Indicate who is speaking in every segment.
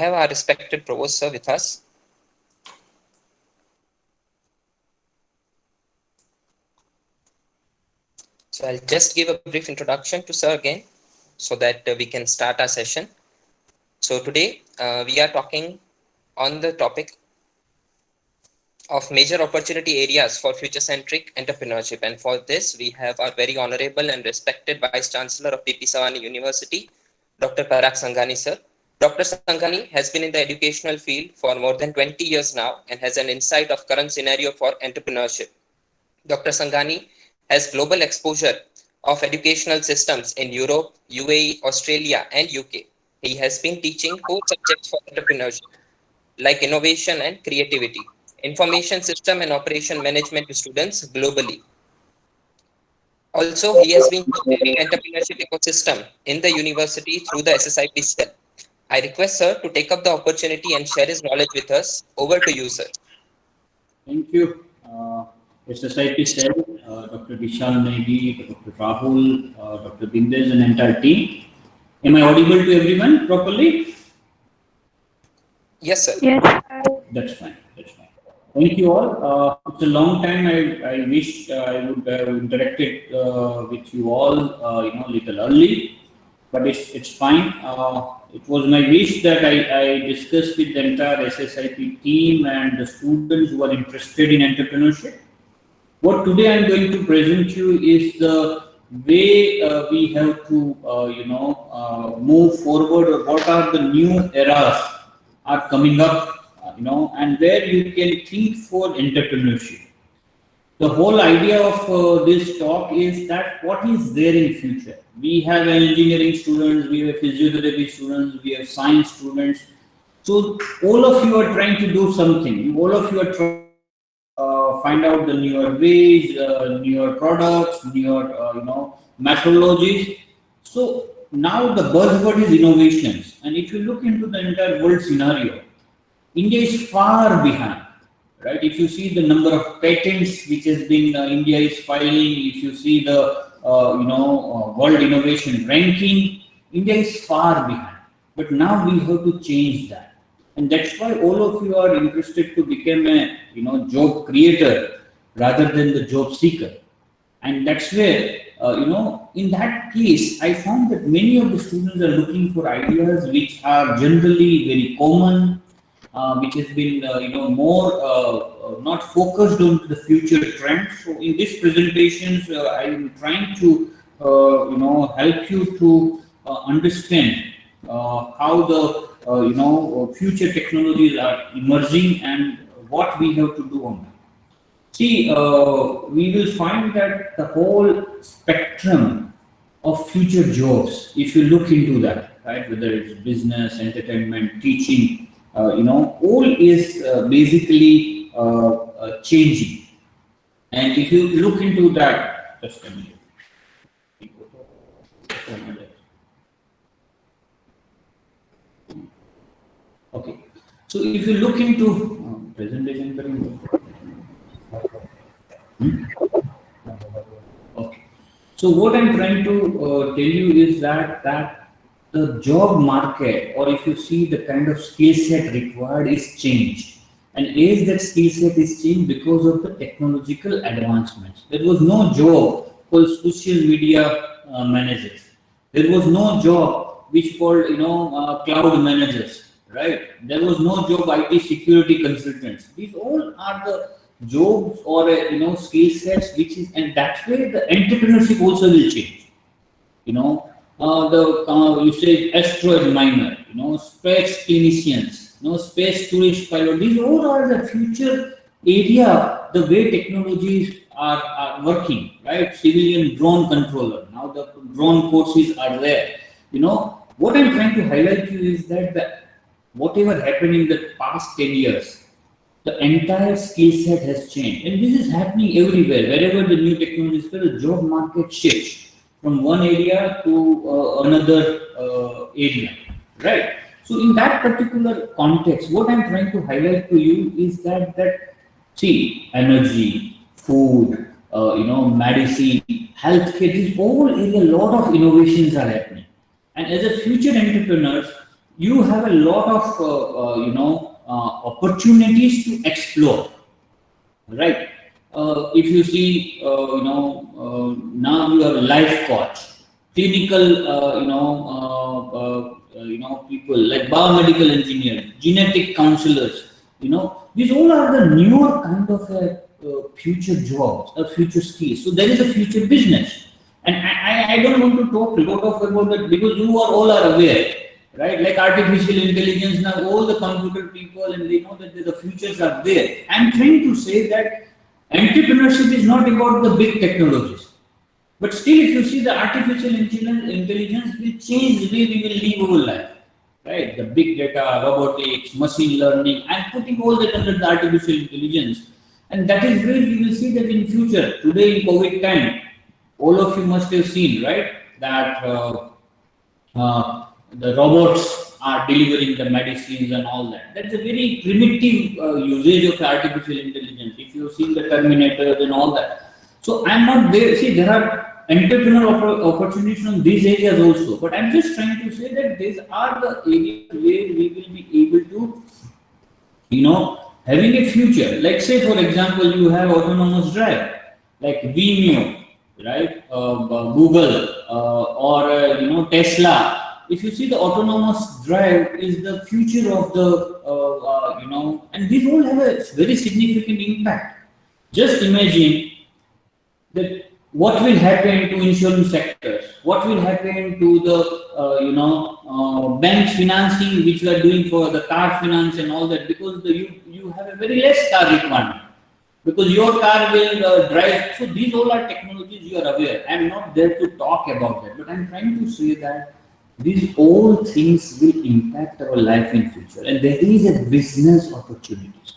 Speaker 1: have our respected Provost Sir with us. So I'll just give a brief introduction to Sir again so that we can start our session. So today we are talking on the topic of major opportunity areas for future-centric entrepreneurship. And for this, we have our very honorable and respected Vice Chancellor of P.P. Savani University, Dr. Parag Sanghani, sir. Dr. Sanghani has been in the educational field for more than 20 years now and has an insight of current scenario for entrepreneurship. Dr. Sanghani has global exposure of educational systems in Europe, UAE, Australia, and UK. He has been teaching core subjects for entrepreneurship like innovation and creativity, information system and operation management to students globally. Also, he has been shaping entrepreneurship ecosystem in the university through the SSIP cell. I request sir to take up the opportunity and share his knowledge with us. Over to you, sir.
Speaker 2: Thank you. SSIP cell, Dr. Vishal Negi, Dr. Rahul, Dr. Bindes and entire team. Am I audible to everyone properly?
Speaker 1: Yes, sir.
Speaker 3: Yes.
Speaker 2: That's fine. That's fine. Thank you all. It's a long time. I wish I would have interacted with you all, a little early, but it's fine. It was my wish that I discussed with the entire SSIP team and the students who are interested in entrepreneurship. What today I'm going to present you is the way we have to, move forward, or what are the new eras are coming up, and where you can think for entrepreneurship. The whole idea of this talk is that what is there in future. We have engineering students, we have physiotherapy students, we have science students. So all of you are trying to do something. All of you are trying to find out the newer ways, newer products, newer methodologies. So now the buzzword is innovations. And if you look into the entire world scenario, India is far behind. Right, if you see the number of patents which has been India is filing, if you see the world innovation ranking, India is far behind. But now we have to change that, and that's why all of you are interested to become a job creator rather than the job seeker. And that's where in that case, I found that many of the students are looking for ideas which are generally very common. Which has been more not focused on the future trends. So in these presentations, I am trying to help you to understand how the future technologies are emerging and what we have to do on that. See, we will find that the whole spectrum of future jobs, if you look into that, right, whether it's business, entertainment, teaching, all is basically changing. And if you look into that, just a minute. Okay. So if you look into presentation, okay. So what I'm trying to tell you is that the job market, or if you see the kind of skill set required, is changed. And as that skill set is changed because of the technological advancements. There was no job called social media managers. There was no job which called cloud managers, right? There was no job IT security consultants. These all are the jobs or skill sets which is, and that's where the entrepreneurship also will change. You say asteroid miner, space clinicians, space tourist pilot. These all are the future area. The way technologies are working, right? Civilian drone controller. Now the drone courses are there. What I'm trying to highlight to you is that whatever happened in the past 10 years, the entire skill set has changed, and this is happening everywhere. Wherever the new technologies, the job market shifts from one area to another area, right? So in that particular context, what I'm trying to highlight to you is that see, energy, food, medicine, healthcare, this whole area, a lot of innovations are happening. And as a future entrepreneurs, you have a lot of opportunities to explore, right? If you see, now you have a life coach, clinical, people like biomedical engineers, genetic counselors. These all are the newer kind of future jobs, future skills. So there is a future business, and I don't want to talk a lot of about that because you all are aware, right? Like artificial intelligence now, all the computer people and they know that the futures are there. I'm trying to say that entrepreneurship is not about the big technologies. But still, if you see the artificial intelligence will change the way we will live our life, right? The big data, robotics, machine learning, I'm putting all that under the artificial intelligence. And that is where you will see that in future, today in COVID time, all of you must have seen, right? That the robots are delivering the medicines and all that. That's a very primitive usage of artificial intelligence. If you've seen the Terminators and all that. So I'm not there. See, there are entrepreneurial opportunities from these areas also. But I'm just trying to say that these are the areas where we will be able to, having a future. Like say, for example, you have autonomous drive, like Vimeo, right? Google or Tesla. If you see the autonomous drive is the future of the, and these all have a very significant impact. Just imagine that what will happen to insurance sectors, what will happen to the, banks financing, which we are doing for the car finance and all that, because you have a very less car requirement. Because your car will drive, so these all are technologies you are aware. I'm not there to talk about that, but I'm trying to say that these all things will impact our life in future, and there is a business opportunities.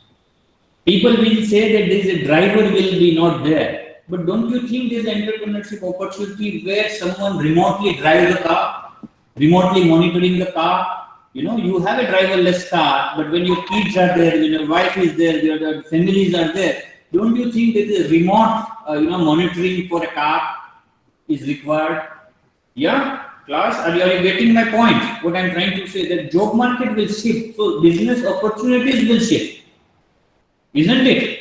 Speaker 2: People will say that there is a driver will be not there, but don't you think there is entrepreneurship opportunity where someone remotely drives the car, remotely monitoring the car? You have a driverless car, but when your kids are there, when your wife is there, your families are there, don't you think that the remote, monitoring for a car is required? Yeah. Class, are you getting my point? What I'm trying to say, that job market will shift, so business opportunities will shift, isn't it?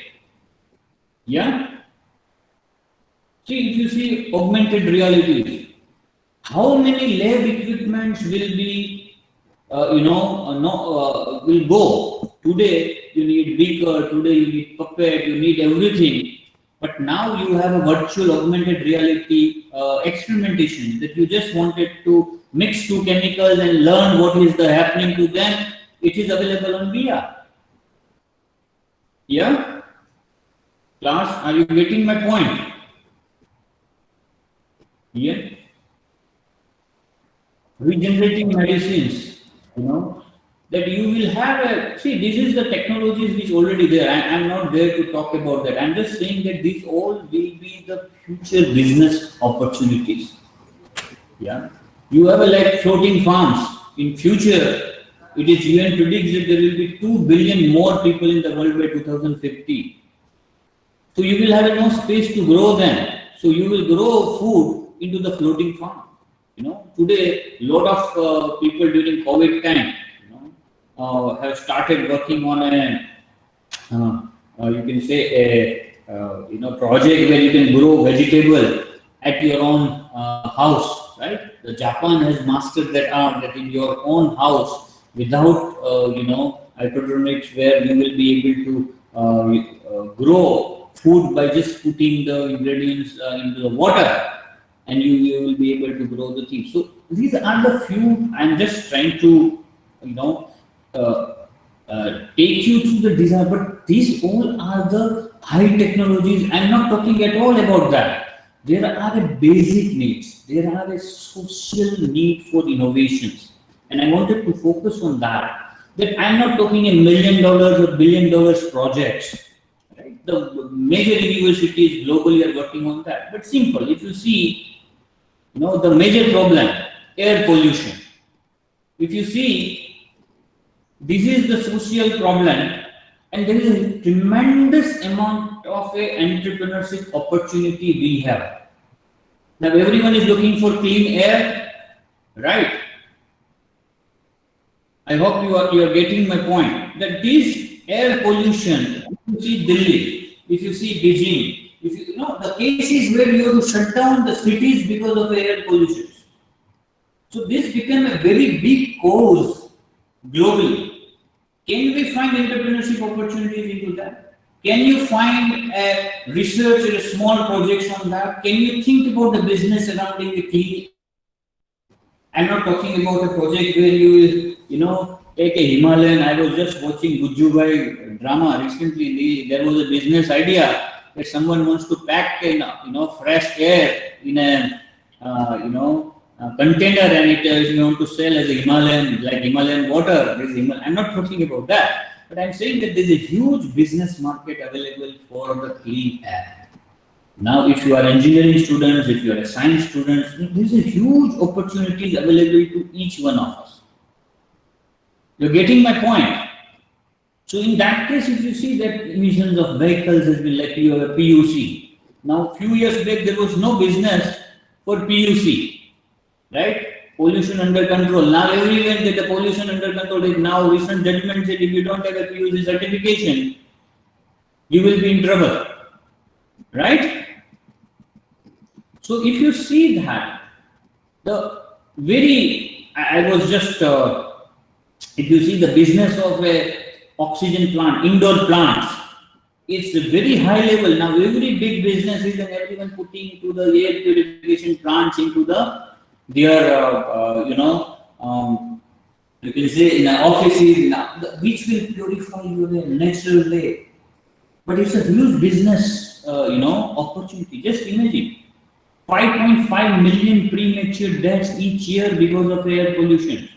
Speaker 2: Yeah. See, if you see augmented realities, how many lab equipments will be, will go? Today you need beaker, today you need puppet, you need everything. But now you have a virtual augmented reality experimentation that you just wanted to mix two chemicals and learn what is happening to them. It is available on VR. Yeah? Class, are you getting my point? Yeah? Regenerating medicines, that you will have see, this is the technologies which already there. I'm not there to talk about that. I'm just saying that these all will be the future business opportunities. Yeah. You have like floating farms. In future, it is UN predicts that there will be 2 billion more people in the world by 2050. So you will have no space to grow them. So you will grow food into the floating farm. Today, a lot of people during COVID time, have started working on a, you can say a, project where you can grow vegetable at your own house, right? The Japan has mastered that art, that in your own house, without, hydroponics, where you will be able to grow food by just putting the ingredients into the water, and you will be able to grow the things. So these are the few. I'm just trying to, take you through the design, but these all are the high technologies. I'm not talking at all about that. There are a basic needs. There are a social need for innovations, and I wanted to focus on that. That I'm not talking $1 million or $1 billion projects. Right? The major universities globally are working on that. But simple. If you see, the major problem, air pollution. If you see, this is the social problem, and there is a tremendous amount of entrepreneurship opportunity we have. Now everyone is looking for clean air, right? I hope you are getting my point. That this air pollution, if you see Delhi, if you see Beijing, if you know the cases where you have to shut down the cities because of air pollution. So this became a very big cause globally. Can we find entrepreneurship opportunities into that? Can you find a research or a small projects on that? Can you think about the business surrounding the clean? I'm not talking about a project where you will, take a Himalayan. I was just watching Gujjubai drama recently. There was a business idea that someone wants to pack fresh air in a container, and it you want to sell as a Himalayan, like Himalayan water. I'm not talking about that, but I'm saying that there's a huge business market available for the clean air. Now, if you are engineering students, if you are a science students, there's a huge opportunities available to each one of us. You're getting my point. So in that case, if you see that emissions of vehicles has been like you have a PUC. Now, few years back, there was no business for PUC, right? Pollution under control. Now, everywhere that the pollution under control is now recent judgment said if you don't have a PUC certification, you will be in trouble, right? So if you see that, I was just, if you see the business of a oxygen plant, indoor plants, it's a very high level. Now every big business is and everyone putting into the air purification plants into their, you can say in offices, which will purify you in a natural way. But it's a huge business, opportunity. Just imagine, 5.5 million premature deaths each year because of air pollution.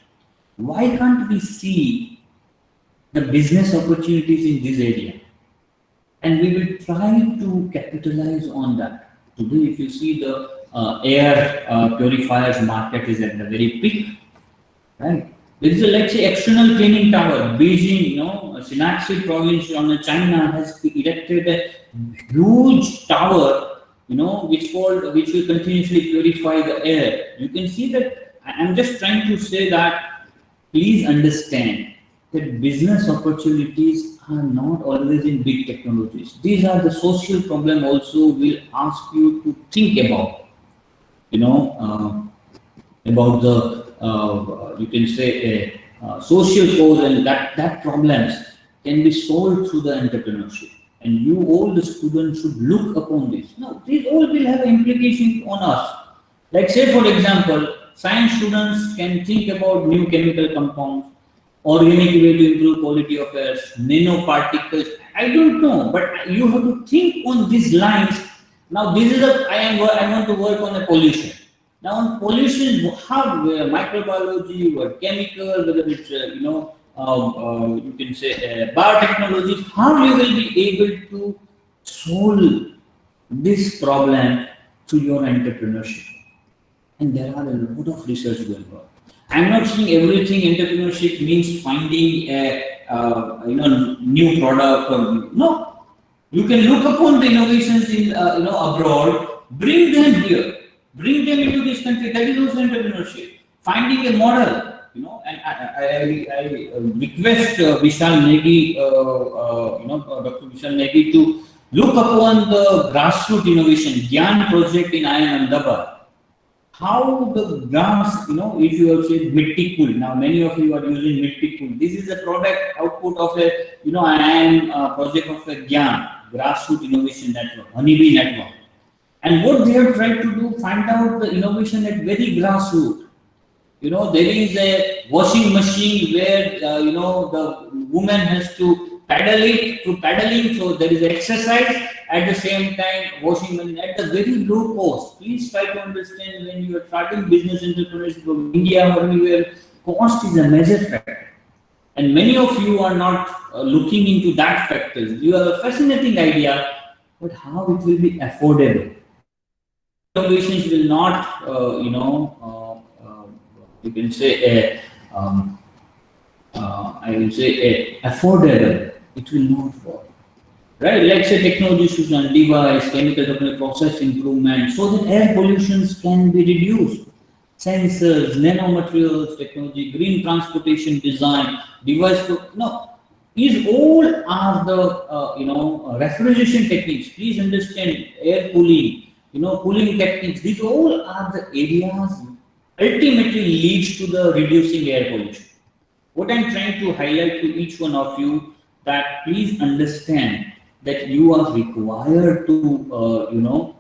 Speaker 2: Why can't we see the business opportunities in this area? And we will try to capitalize on that. Today, if you see the air purifiers market is at the very peak, right? There is a, let's say, external cleaning tower. Beijing, Shanxi province on China has erected a huge tower, which will continuously purify the air. You can see that. I'm just trying to say that please understand that business opportunities are not always in big technologies. These are the social problem also will ask you to think about, about the, you can say, social cause, and that problems can be solved through the entrepreneurship. And you all the students should look upon this. Now, these all will have implication on us. Like say, for example, science students can think about new chemical compounds, organic way to improve quality of air, nanoparticles. I don't know, but you have to think on these lines. Now, this is I want to work on a pollution. Now, on pollution, how microbiology or chemical, whether it's you can say biotechnology, how you will be able to solve this problem through your entrepreneurship. And there are a lot of research going on. I'm not saying everything entrepreneurship means finding a new product or no. You can look upon the innovations in abroad, bring them here, bring them into this country. That is also entrepreneurship. Finding a model, and I request Vishal Negi, Dr. Vishal Negi to look upon the grassroots innovation Gyan project in IIM Ahmedabad. How the grass, if you have said Mitti Cool, now many of you are using Mitti Cool. This is a product output of a, IIM project of a Gyan, grassroots innovation network, honeybee network. And what they have tried to do, find out the innovation at very grassroots. There is a washing machine where, the woman has to paddle it through paddling. So there is exercise at the same time washing machine at the very low cost. Please try to understand when you are starting business entrepreneurship in India or anywhere, cost is a major factor. And many of you are not looking into that factors. You have a fascinating idea, but how it will be affordable. Innovations will not, you can say, I will say, affordable. It will not work. Right? Let's say technology solution, device, chemical process improvement, so that air pollutions can be reduced. sensors, nanomaterials technology, green transportation design, device, these all are the refrigeration techniques. Please understand air cooling, cooling techniques. These all are the areas ultimately leads to the reducing air pollution. What I'm trying to highlight to each one of you that please understand that you are required to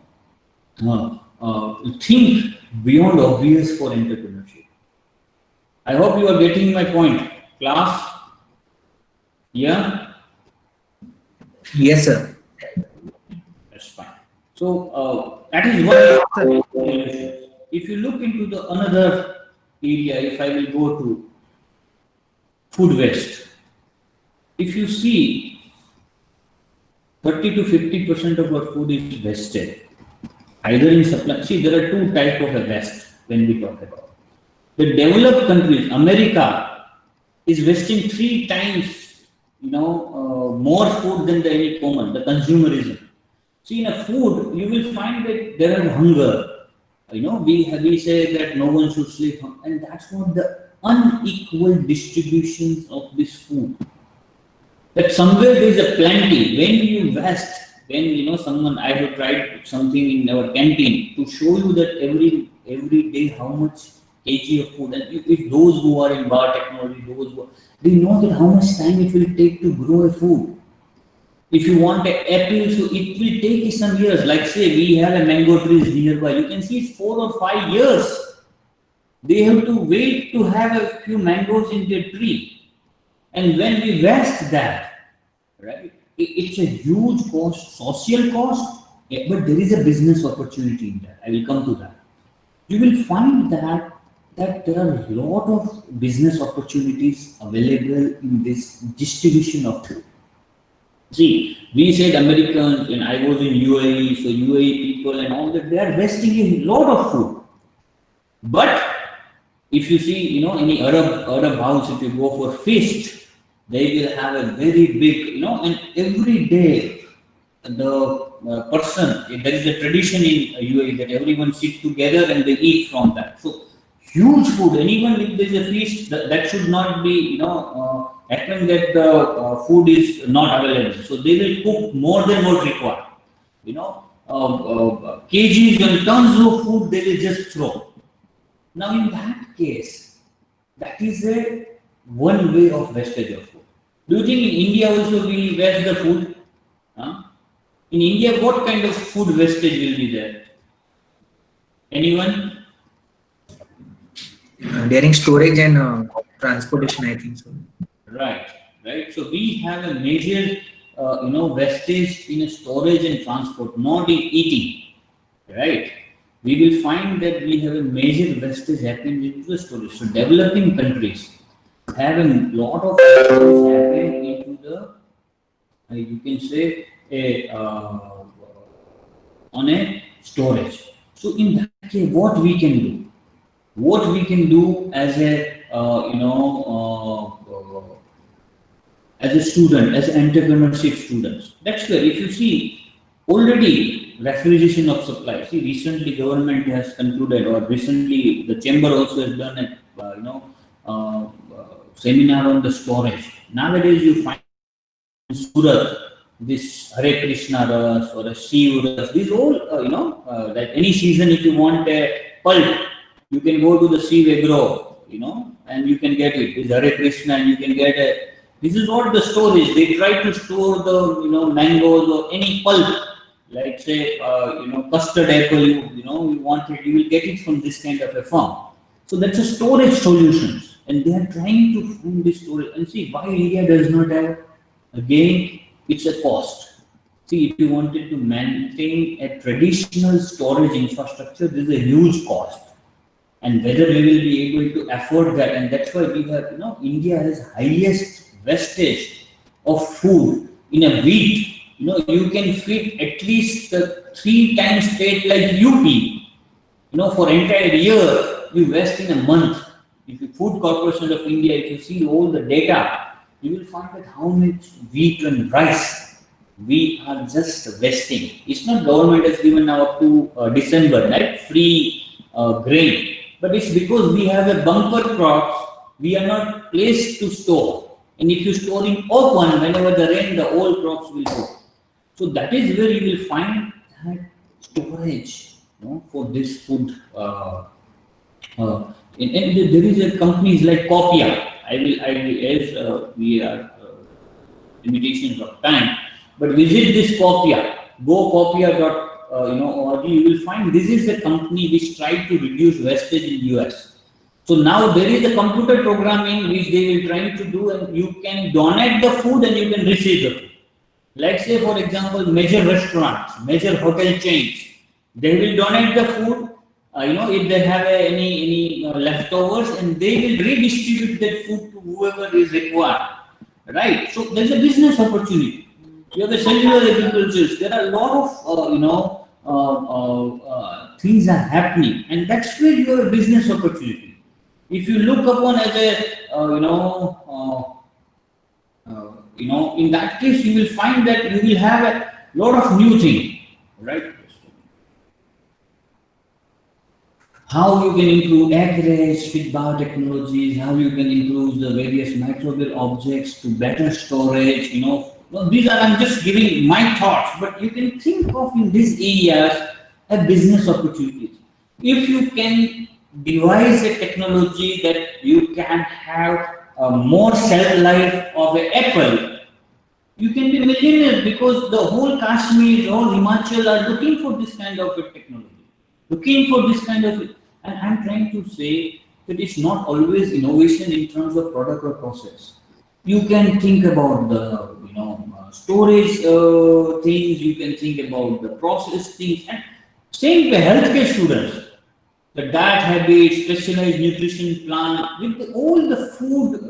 Speaker 2: think beyond obvious for entrepreneurship. I hope you are getting my point, class. Yeah.
Speaker 3: Yes, sir.
Speaker 2: That's fine. So that is one. If you look into the another area, if I will go to food waste, if you see 30 to 50% of our food is wasted, either in supply. See, there are two types of a waste when we talk about. The developed countries, America, is wasting 3 times more food than the any common, the consumerism. See, in a food, you will find that there are hunger. We say that no one should sleep, and that's what the unequal distributions of this food. That somewhere there is a plenty. When you waste, when someone, I have tried something in our canteen to show you that every day how much kg of food, and if those who are in bar technology, they know that how much time it will take to grow a food. If you want an apple, so it will take some years. Like say we have a mango trees nearby, you can see it's 4 or 5 years. They have to wait to have a few mangoes in their tree. And when we waste that, right, it's a huge cost, social cost, but there is a business opportunity in that. I will come to that. You will find that there are a lot of business opportunities available in this distribution of food. See, we said Americans, and I was in UAE, so UAE people and all that, they are wasting a lot of food. But if you see, any Arab house, if you go for feast, they will have a very big, and every day the person, there is a tradition in UAE that everyone sit together and they eat from that. So huge food, and even if there is a feast, that should not be, happen that the food is not available. So they will cook more than what required. Kgs and tons of food they will just throw. Now in that case, that is a one way of wastage of food. Do you think in India also we waste the food? In India, what kind of food wastage will be there? Anyone?
Speaker 3: During storage and transportation, I think so.
Speaker 2: Right. So we have a major, wastage in storage and transport, not in eating. Right. We will find that we have a major wastage happening into the storage. So developing countries have a lot of wastage happening into the, you can say, on a storage. So in that case, what we can do? What we can do as a as a student, as entrepreneurship students. That's where if you see already refrigeration of supply. See, recently government has concluded, or recently the chamber also has done a seminar on the storage. Nowadays you find in Surat this Hare Krishna Ras or a Shiv Ras. These all that any season if you want a pulp, you can go to the Shiv Agro, and you can get it. It's Hare Krishna, and you can get a. This is what the storage. They try to store the mangoes or any pulp, like say custard apple. You want it, you will get it from this kind of a farm. So that's a storage solutions, and they are trying to find this storage. And see why India does not have. Again, it's a cost. See, if you wanted to maintain a traditional storage infrastructure, there is a huge cost. And whether we will be able to afford that, and that's why we have, India has highest wastage of food in a week. You can feed at least 3 times state like UP. For entire year, you waste in a month. If you Food Corporation of India, if you see all the data, you will find that how much wheat and rice we are just wasting. It's not government has given now up to December, right? Free grain. but it's because we have a bumper crops, we are not placed to store. And if you store in open, whenever the rain, the old crops will go. So that is where you will find that storage, for this food. And there is a companies like Copia. As we are limitations of time, but visit this Copia, gocopia.org, you will find this is a company which tried to reduce wastage in US. So now there is a computer programming which they will try to do, and you can donate the food and you can receive the food. Let's say, for example, major restaurants, major hotel chains, they will donate the food, if they have any leftovers, and they will redistribute that food to whoever is required. Right, so there's a business opportunity. You have a cellular agriculture. There are a lot of things are happening, and that's where you have a business opportunity. If you look upon as a in that case, you will find that you will have a lot of new things, right? How you can improve acreage with biotechnologies, how you can improve the various microbial objects to better storage, these are, I'm just giving my thoughts, but you can think of in these areas a business opportunities. If you can devise a technology that you can have a more shelf life of an apple, you can be millionaire, because the whole Kashmir, whole Himachal are looking for this kind of a technology. Looking for this kind of, and I'm trying to say that it's not always innovation in terms of product or process. You can think about the storage things. You can think about the process things, and same with healthcare students. The diet habits, specialized nutrition plan, with all the food,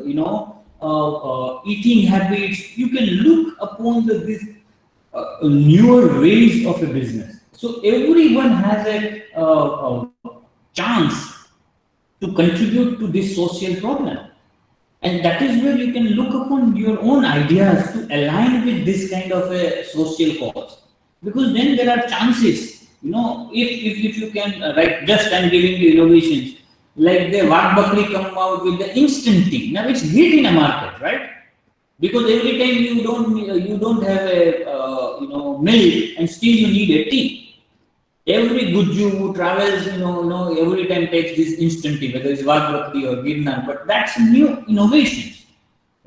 Speaker 2: eating habits. You can look upon this newer ways of a business. So everyone has a chance to contribute to this social problem. And that is where you can look upon your own ideas to align with this kind of a social cause. Because then there are chances, if you can, just I'm giving you innovations, like the Wagh Bakri come out with the instant tea. Now it's hit in a market, right? Because every time you don't have a milk, and still you need a tea. Every Gujju who travels, every time takes this instant tea, whether it's Wagh Bakri or Girnar, but that's new innovations,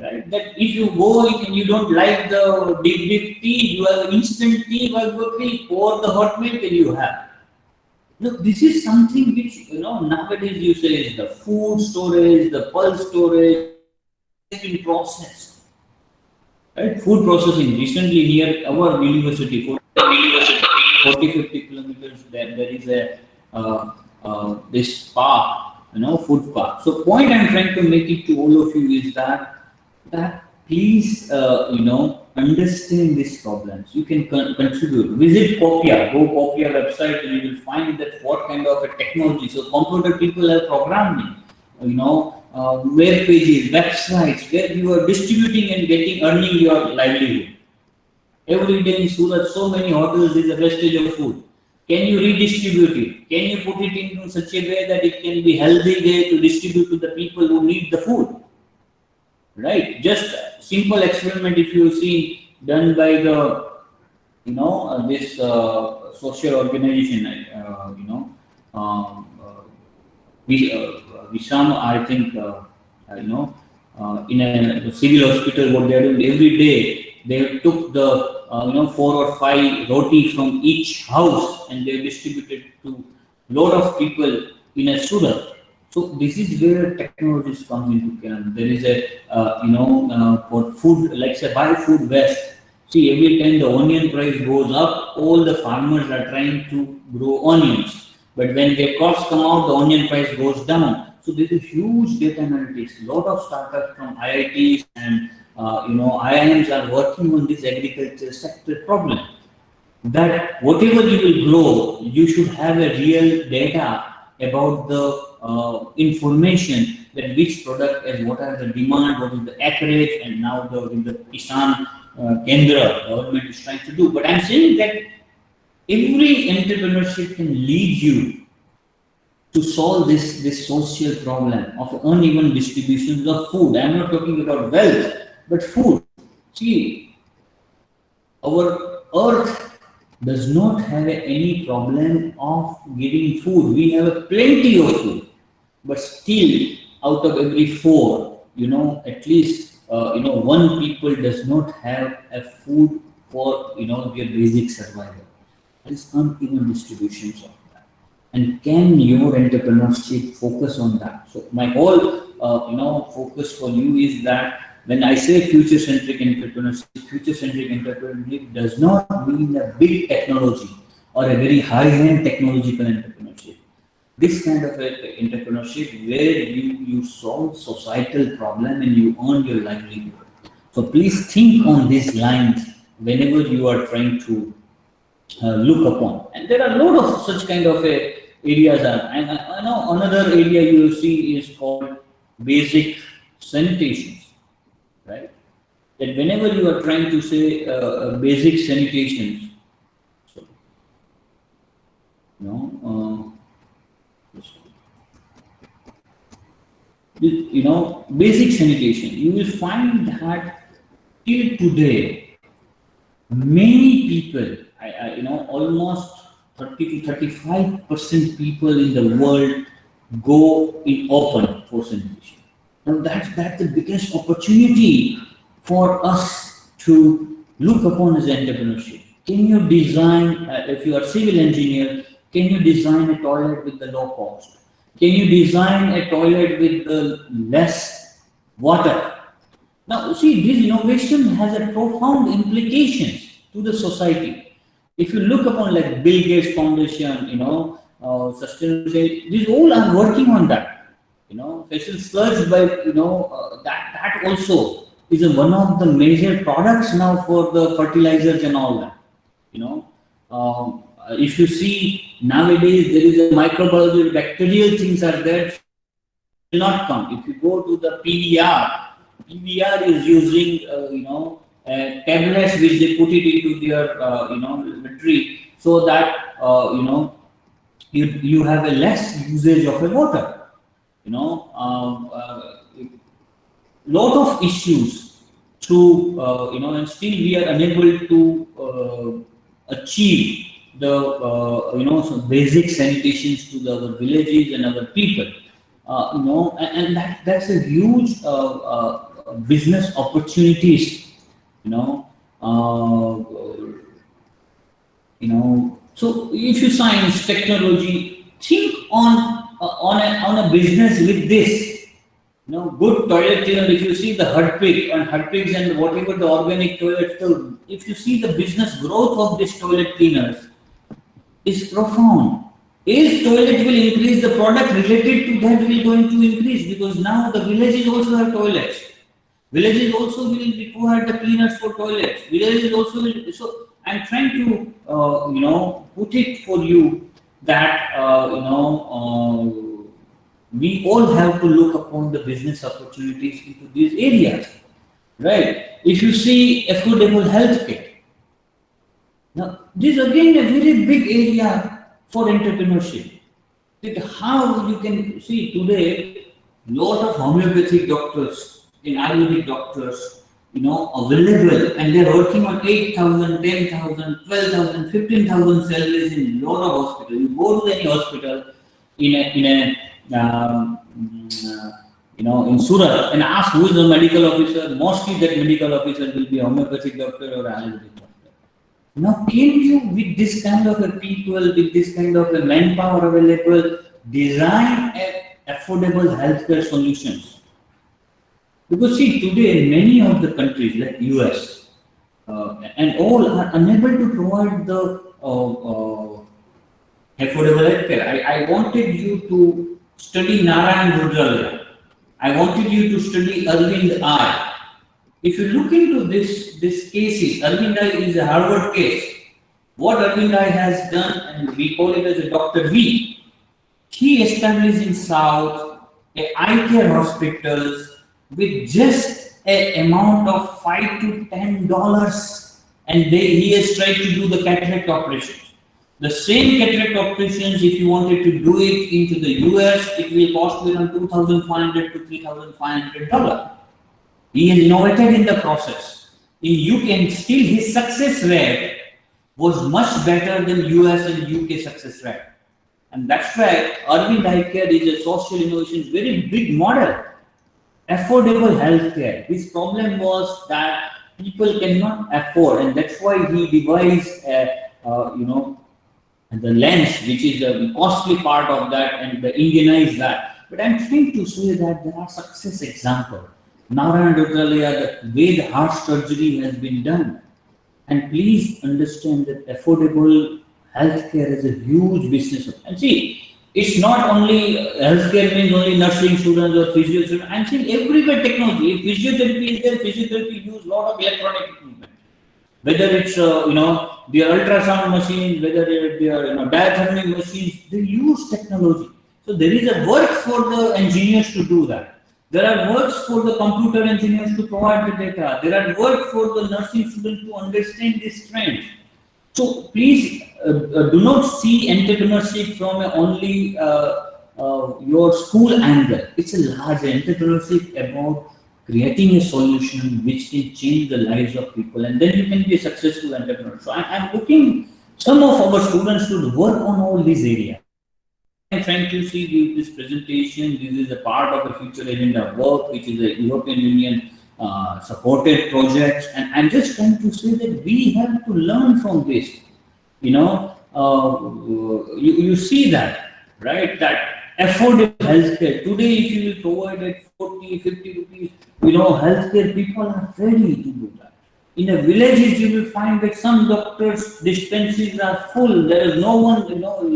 Speaker 2: right? That if you go and you don't like the big tea, you have instant tea, Wagh Bakri, pour the hot milk and you have. Look, this is something which, nowadays you say is the food storage, the pulse storage, has been processed. Right? Food processing, recently near our university, 40-50 kilometers, there is a this park, food park. So point I'm trying to make it to all of you is that please, understand these problems. You can contribute. Visit Copia, go Copia website, and you will find that what kind of a technology. So computer people are programming, web pages, websites, where you are distributing and earning your livelihood. Every day in Surat, so many hotels is a wastage of food. Can you redistribute it? Can you put it in such a way that it can be healthy way to distribute to the people who need the food? Right? Just simple experiment if you see done by the, this social organization, Visham, I think, in a civil hospital, what they are doing every day, they took the 4 or 5 roti from each house and they distributed to lot of people in a Surat. So this is where technologies comes into care. There is a for food, like say buy food waste. See, every time the onion price goes up, all the farmers are trying to grow onions. But when their crops come out, the onion price goes down. So there is huge data analytics. A lot of startups from IITs and IIMs are working on this agriculture sector problem. That whatever you will grow, you should have a real data about the information that which product and what are the demand, what is the acreage, and now the Kisan Kendra government is trying to do. But I'm saying that every entrepreneurship can lead you to solve this social problem of uneven distributions of food. I'm not talking about wealth, but food. See, our earth does not have any problem of giving food. We have plenty of food, but still, out of every four, at least one people does not have a food for their basic survival. There is uneven distributions of that. And can your entrepreneurship focus on that? So my whole focus for you is that when I say future-centric entrepreneurship does not mean a big technology or a very high-end technological entrepreneurship. This kind of entrepreneurship where you solve societal problem and you earn your livelihood. So please think on these lines whenever you are trying to look upon. And there are a lot of such kind of areas. And I know another area you will see is called basic sanitations, right? That whenever you are trying to say basic sanitations, so, basic sanitation, you will find that till today, many people, almost 30 to 35% people in the world go in open for sanitation. Now that's the biggest opportunity for us to look upon as entrepreneurship. Can you design, if you are civil engineer, can you design a toilet with the low cost? Can you design a toilet with less water? Now, see, this innovation has a profound implications to the society. If you look upon like Bill Gates Foundation, sustainability, these all are working on that. Facial sludge, by that also is one of the major products now for the fertilizers and all that. If you see nowadays there is a microbiology, bacterial things are there, will not come. If you go to the PVR is using tablets which they put it into their laboratory so that you have a less usage of a water. Lot of issues through and still we are unable to achieve the some basic sanitations to our villages and our people. And that's a huge business opportunities. So if you science technology, think on a business with this. Good toilet cleaner. If you see the Harpiks and whatever the organic toilets, so if you see the business growth of these toilet cleaners is profound. As toilet will increase, the product related to that will going to increase because now the villages also have toilets. Villages also will require the cleaners for toilets. Villages also will. So I'm trying to put it for you that we all have to look upon the business opportunities into these areas, right? If you see affordable healthcare, now this is again a very big area for entrepreneurship. Like how you can see today, lot of homeopathic doctors and Ayurvedic doctors, available, and they're working on 8,000, 10,000, 12,000, 15,000 salaries in lot of hospitals. You go to any hospital in Surat and ask who is the medical officer, mostly that medical officer will be a homeopathic doctor or Ayurvedic doctor. Now, can you, with this kind of a people, with this kind of a manpower available, design affordable healthcare solutions? Because see, today many of the countries like US and all are unable to provide the affordable healthcare. I wanted you to study Narayan Rudra. I wanted you to study Arvind I. If you look into this cases, Arvind I is a Harvard case. What Arvind I has done, and we call it as a Dr. V, he established in South a eye care hospitals with just an amount of $5 to $10, and he has tried to do the cataract operations. The same cataract operations, if you wanted to do it into the US, it will cost you around $2,500 to $3,500. He has innovated in the process. In UK, and still his success rate was much better than US and UK success rate. And that's why Arvind Eye Care is a social innovation, very big model. Affordable healthcare. His problem was that people cannot afford, and that's why he devised, the lens, which is a costly part of that, and the Indianize that. But I'm trying to say that there are success examples. Narayan Rudralaya, the way the heart surgery has been done. And please understand that affordable healthcare is a huge business. And see, it's not only healthcare means only nursing students or physio students. I'm saying everywhere technology. If physiotherapy is there, physiotherapy use a lot of electronic equipment. Whether it's the ultrasound machines, whether they are diathermy machines, they use technology. So there is a work for the engineers to do that. There are works for the computer engineers to provide the data. There are work for the nursing students to understand this trend. So please do not see entrepreneurship from only your school angle. It's a large entrepreneurship about creating a solution which can change the lives of people, and then you can be a successful entrepreneur. So I'm looking some of our students should work on all these areas. I'm trying to see this presentation. This is a part of the future agenda work, which is a European Union supported projects, and I'm just trying to say that we have to learn from this. You see that, right? That affordable healthcare today, if you will provide at 40, 50 rupees, healthcare people are ready to do that. In a villages, you will find that some doctors' dispensaries are full. There is no one,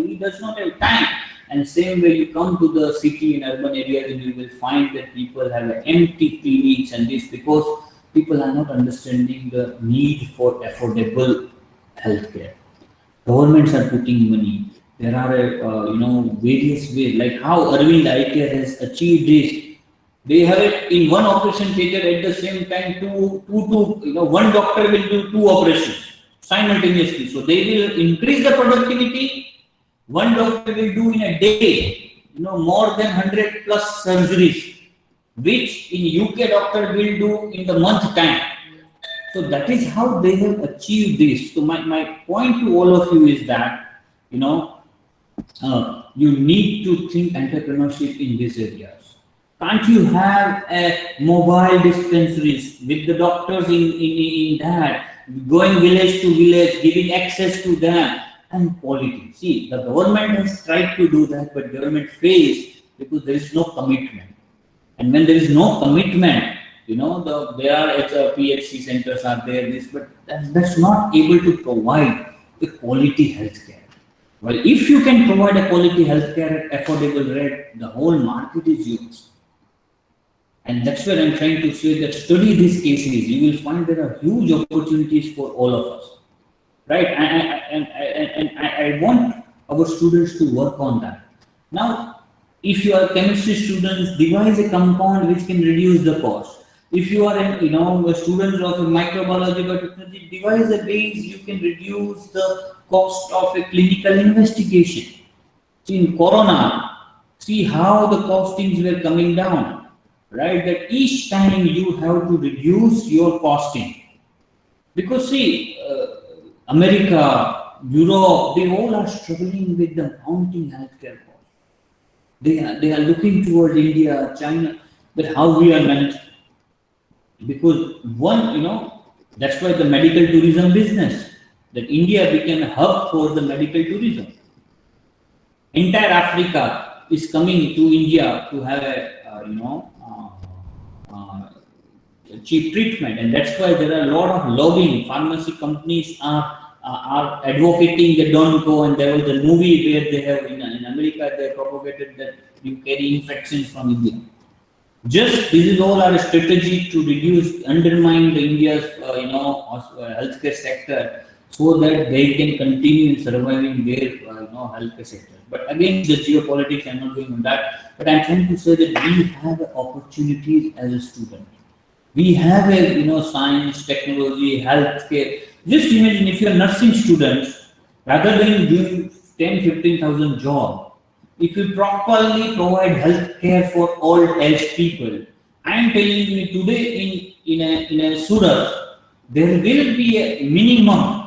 Speaker 2: he does not have time. And same way you come to the city in urban areas and you will find that people have empty clinics, and this because people are not understanding the need for affordable healthcare. Governments are putting money. There are various ways, like how Arvind Eye Care has achieved this. They have it in one operation theater at the same time. One doctor will do 2 operations simultaneously. So they will increase the productivity. One doctor will do in a day, more than 100 plus surgeries, which in UK doctor will do in the month time. So that is how they have achieved this. So my point to all of you is that, you need to think entrepreneurship in these areas. Can't you have a mobile dispensaries with the doctors in that, going village to village, giving access to them? And quality. See, the government has tried to do that, but government fails because there is no commitment. And when there is no commitment, there are PHC centers are there, but that's not able to provide a quality healthcare. Well, if you can provide a quality healthcare at affordable rate, the whole market is yours. And that's where I'm trying to say that study these cases, you will find there are huge opportunities for all of us. Right, and I want our students to work on that. Now, if you are chemistry students, devise a compound which can reduce the cost. If you are a student of microbiology or technology, devise a ways you can reduce the cost of a clinical investigation. See, in Corona, see how the costings were coming down, right? That each time you have to reduce your costing, because see. America, Europe, they all are struggling with the mounting healthcare costs. They are looking towards India, China, but how we are managed. Because that's why the medical tourism business, that India became a hub for the medical tourism. Entire Africa is coming to India to have a cheap treatment, and that's why there are a lot of lobbying. Pharmacy companies are advocating the don't go, and there was a movie where they have in America they propagated that you carry infections from India. This is all our strategy to undermine the India's healthcare sector, so that they can continue in surviving their healthcare sector. But again, the geopolitics, I'm not going on that. But I'm trying to say that we have opportunities as a student. We have a science, technology, healthcare. Just imagine if you're nursing students, Rather than doing 10-15,000 job, if you properly provide health care for old age people, I am telling you today in a Surat, there will be a minimum,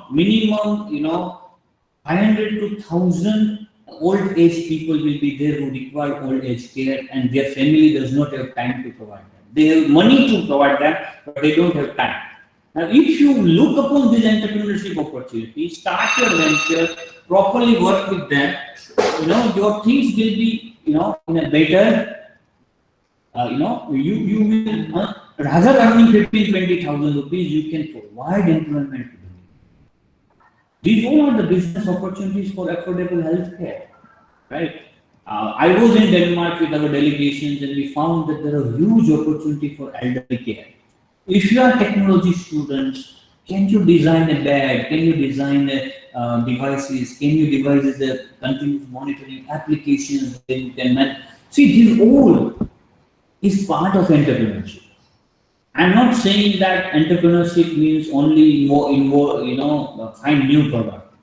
Speaker 2: 500 to 1,000 old age people will be there who require old age care and their family does not have time to provide them. They have money to provide them, but they don't have time. Now, if you look upon this entrepreneurship opportunity, start your venture, properly work with them, your things will be, in a better, you will, rather earning 15-20,000 rupees, you can provide employment to them. These all are the business opportunities for affordable healthcare, right? I was in Denmark with our delegations and we found that there are huge opportunity for elderly care. If you are technology students, can you design a bed? Can you design devices? Can you devise a continuous monitoring applications where you can manage? See, this all is part of entrepreneurship. I'm not saying that entrepreneurship means only find new product.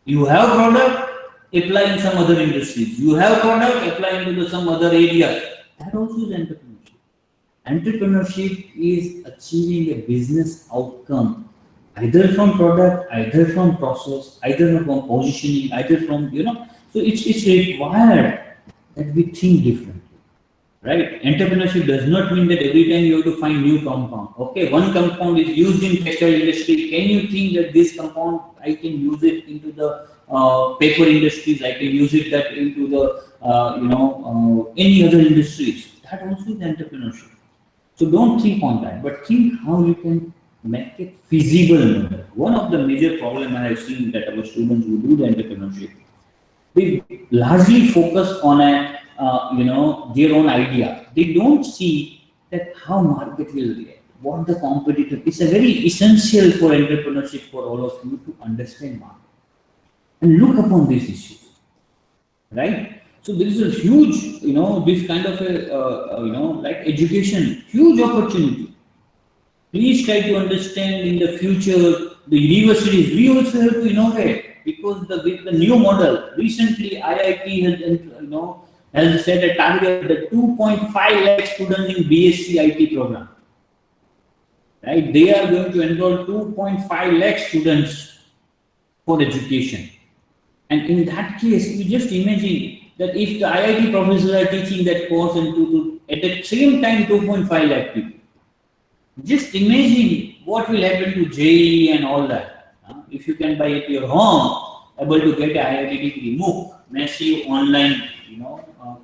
Speaker 2: You have product, apply in some other industries. You have product, apply into some other area. That also is entrepreneurship. Entrepreneurship is achieving a business outcome, either from product, either from process, either from positioning, either from, so it's required that we think differently. Right? Entrepreneurship does not mean that every time you have to find new compound. Okay, one compound is used in textile industry. Can you think that this compound I can use it into the paper industries? I can use it that into the any other industries. That also is entrepreneurship. So don't think on that, but think how you can make it feasible. One of the major problem I have seen that our students who do the entrepreneurship, they largely focus on their own idea. They don't see that how market will react, what the competitor. It's a very essential for entrepreneurship for all of you to understand market and look upon these issues, right? So there is a huge, this kind of like education, huge opportunity. Please try to understand in the future the universities. We also have to innovate because with the new model. Recently, IIT has set a target that 2.5 lakh students in BSc IT program. Right? They are going to enroll 2.5 lakh students for education. And in that case, you just imagine that if the IIT professors are teaching that course and at the same time 2.5 lakh people. Just imagine what will happen to JEE and all that. If you can buy at your home, able to get a IIT degree, MOOC, massive online,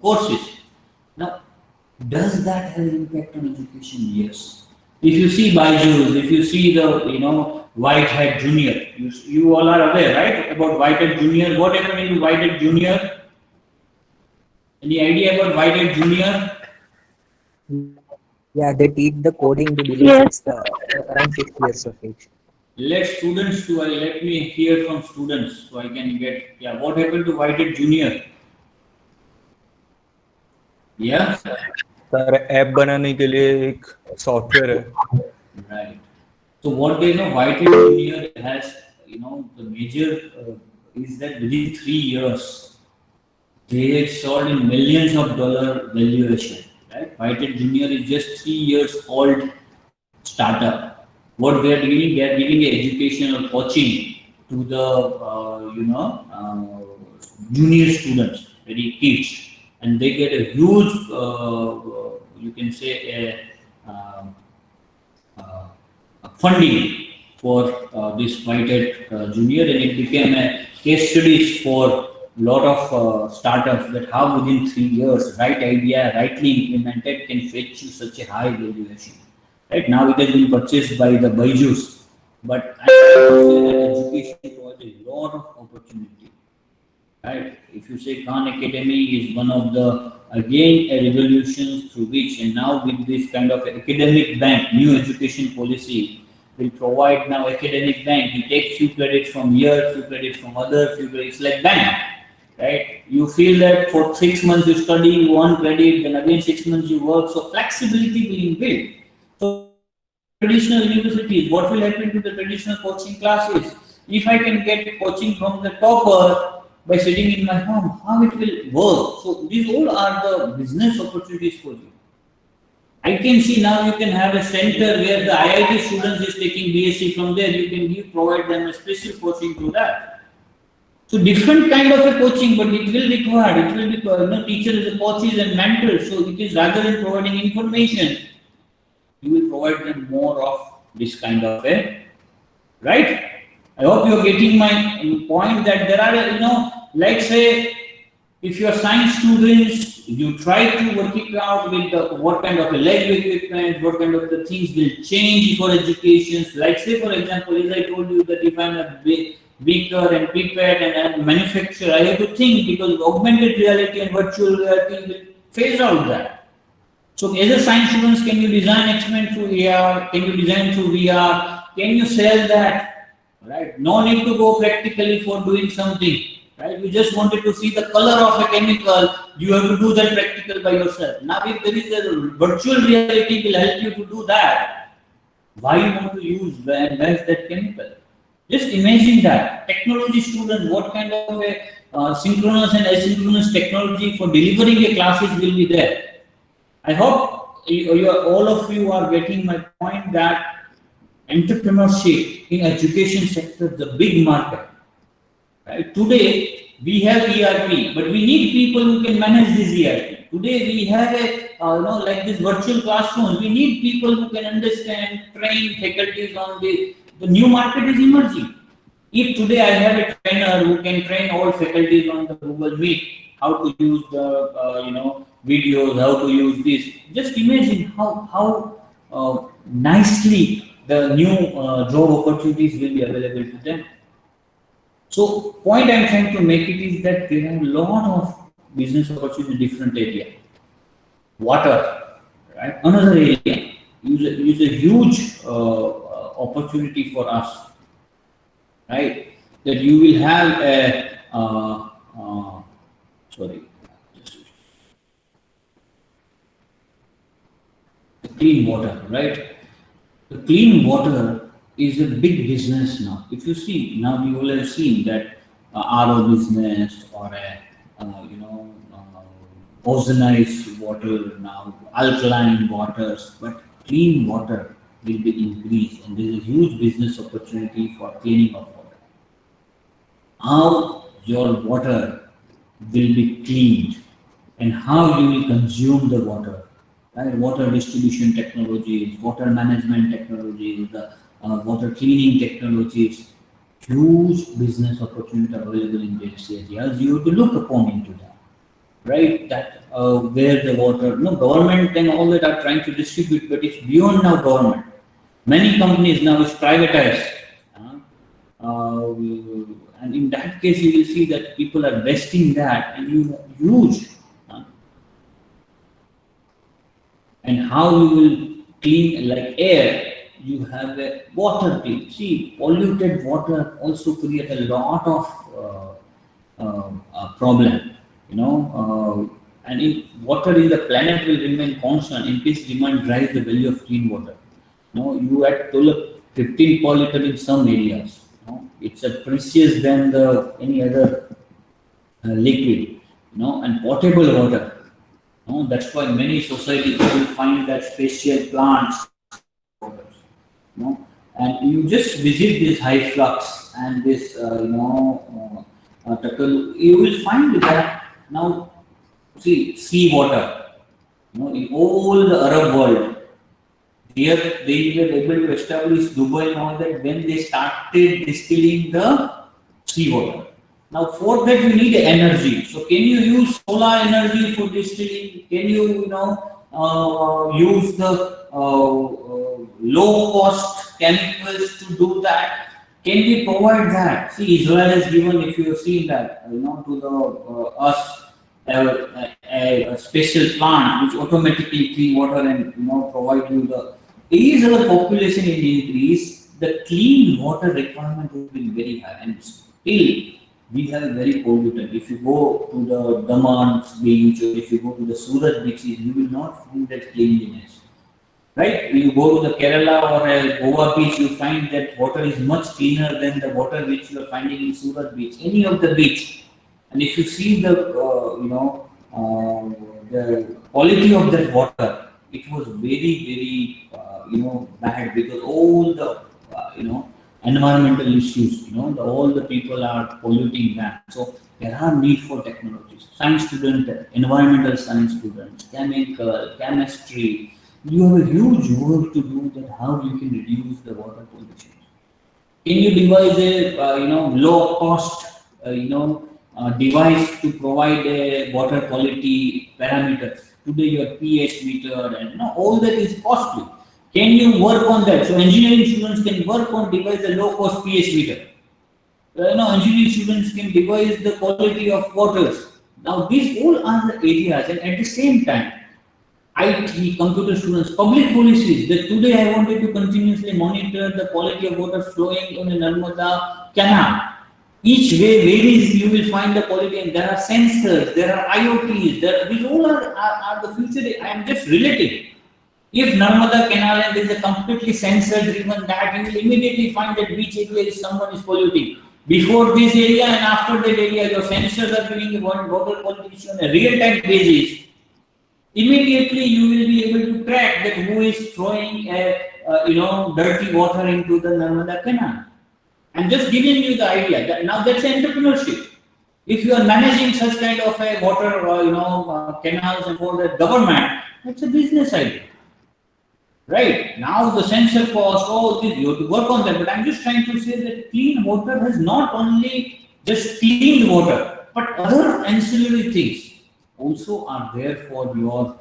Speaker 2: courses. Now, does that have an impact on education? Yes. If you see Byju's, if you see the, Whitehead Junior, you all are aware, right, about Whitehead Junior. What happened in Whitehead Junior? Any idea about Whitehead Junior?
Speaker 4: Yeah, they teach the coding to below around 6 years of age.
Speaker 2: Let me hear from students so I can get, what happened to Whitehead Junior? Yeah?
Speaker 5: Sir app बनाने के लिए एक software है.
Speaker 2: Right. So what they know, Whitehead Junior has, the major is that within 3 years, they have sold in millions of dollar valuation. Right? Whitehead Junior is just 3 years old startup. What they are giving, they are giving educational coaching to the junior students, very kids, and they get a huge, you can say, funding for this Whitehead Junior, and it became a case studies for lot of startups that how within 3 years, right idea, rightly implemented, can fetch you such a high valuation. Right now, it has been purchased by the Byju's, but I say that education provides a lot of opportunity. Right? If you say Khan Academy is one of the again a revolution through which, and now with this kind of academic bank, new education policy will provide now academic bank. You take few credits from here, few credits from other, few credits like bank. Right? You feel that for 6 months you study 1 credit, then again 6 months you work. So flexibility will be built. So traditional universities, what will happen to the traditional coaching classes? If I can get coaching from the topper by sitting in my home, how it will work? So these all are the business opportunities for you. I can see now you can have a center where the IIT students is taking BSc from there. You can provide them a special coaching to that. So different kind of a coaching, but it will be teachers, coaches and mentors. So it is rather than providing information, you will provide them more of this kind of a, right? I hope you are getting my point that there are, like say, if you are science students, you try to work it out with what kind of a lab equipment, what kind of the things will change for education. Like say, for example, as I told you that if I'm a beaker and pipette and a manufacturer, I have to think because augmented reality and virtual reality will phase out that. So as a science students, can you design experiment through AR? Can you design through VR? Can you sell that? Right? No need to go practically for doing something. Right? You just wanted to see the color of a chemical. You have to do that practical by yourself. Now, if there is a virtual reality will help you to do that, why you want to use that chemical? Just imagine that technology student, what kind of a synchronous and asynchronous technology for delivering a classes will be there. I hope all of you are getting my point that entrepreneurship in education sector is a big market. Right? Today we have ERP, but we need people who can manage this ERP. Today we have like this virtual classrooms. We need people who can understand, train faculties on the new market is emerging. If today I have a trainer who can train all faculties on the Google Meet, how to use the videos, how to use this. Just imagine how nicely the new job opportunities will be available to them. So point I'm trying to make it is that there are a lot of business opportunities in different areas. Water, right? Another area is a huge opportunity for us, right? That you will have clean water, right? The clean water is a big business now. If you see, now you will have seen that RO business or ozonized water now, alkaline waters, but clean water will be increased and there is a huge business opportunity for cleaning of water. How your water will be cleaned and how you will consume the water. Right? Water distribution technologies, water management technologies, the water cleaning technologies, huge business opportunity available in these areas. You have to look upon into that, right? That where the water, government and all that are trying to distribute, but it's beyond now government. Many companies now is privatized, and in that case you will see that people are investing that, and you have huge. And how you will clean like air, you have a water clean. See, polluted water also create a lot of problem, and if water in the planet will remain constant, in case demand drives the value of clean water. You had told 15 per liter in some areas. It's a precious than any other liquid, and potable water. That's why many societies will find that special plants, and you just visit this high flux and this, you will find that now, see, sea water, in all the Arab world, here they were able to establish Dubai and all that when they started distilling the seawater. Now for that you need energy. So can you use solar energy for distilling? Can you use the low cost chemicals to do that? Can we provide that? See, Israel has given, if you have seen that, to the us a special plant which automatically clean water and provide you the. As our population is increased, the clean water requirement will be very high, and still we have very polluted. If you go to the Daman beach or if you go to the Surat beaches, you will not find that cleanliness. right? You go to the Kerala or a Goa beach, you find that water is much cleaner than the water which you are finding in Surat beach, any of the beach. And if you see the, the quality of that water, it was very, bad because all the, environmental issues, all the people are polluting that. So there are need for technologies. Science student, environmental science students, chemical, chemistry, you have a huge work to do that how you can reduce the water pollution. Can you devise a low cost device to provide a water quality parameters? Today your pH meter and all that is costly. Can you work on that? So engineering students can work on devise a low cost pH meter. Engineering students can devise the quality of waters. Now these all are the areas, and at the same time IT, computer students, public policies, that today I wanted to continuously monitor the quality of water flowing in the Narmada canal. Each way varies, you will find the quality, and there are sensors, there are IoTs, these all are the future. I am just relating. If Narmada canal and there is a completely sensor driven that, you will immediately find that which area someone is polluting. Before this area and after that area, your sensors are giving water quality on a real time basis. Immediately you will be able to track that who is throwing dirty water into the Narmada canal. I'm just giving you the idea that now that's entrepreneurship. If you are managing such kind of a water, canals and for the government, that's a business idea, right? Now the sensor cost, all this you have to work on that. But I'm just trying to say that clean water has not only just cleaned water, but other ancillary things also are there for your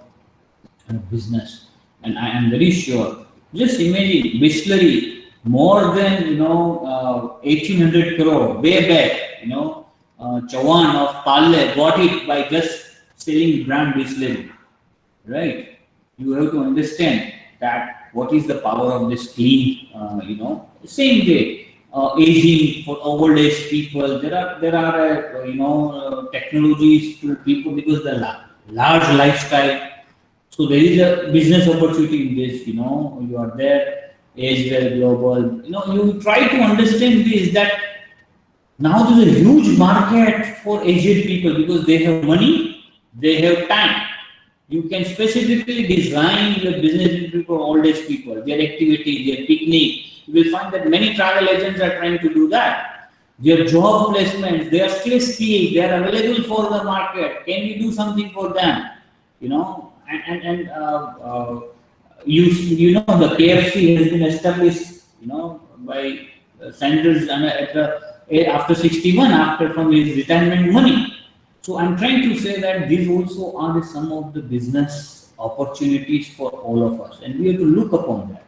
Speaker 2: business. And I am very sure, just imagine Bisleri, more than 1800 crore way back, Chawan of Palle got it by just selling brand Bisleri, right? You have to understand that what is the power of this clean, same way. Aging for old age people, there are technologies to people because the large lifestyle. So there is a business opportunity in this. You are there, age well global. You try to understand this that now there's a huge market for aged people because they have money, they have time. You can specifically design your business for old age people, their activity, their picnic. You will find that many travel agents are trying to do that. Their job placements, they are still skilled, they are available for the market. Can we do something for them? The KFC has been established, by Sanders after 61, from his retirement money. So I'm trying to say that these also are some of the business opportunities for all of us, and we have to look upon that.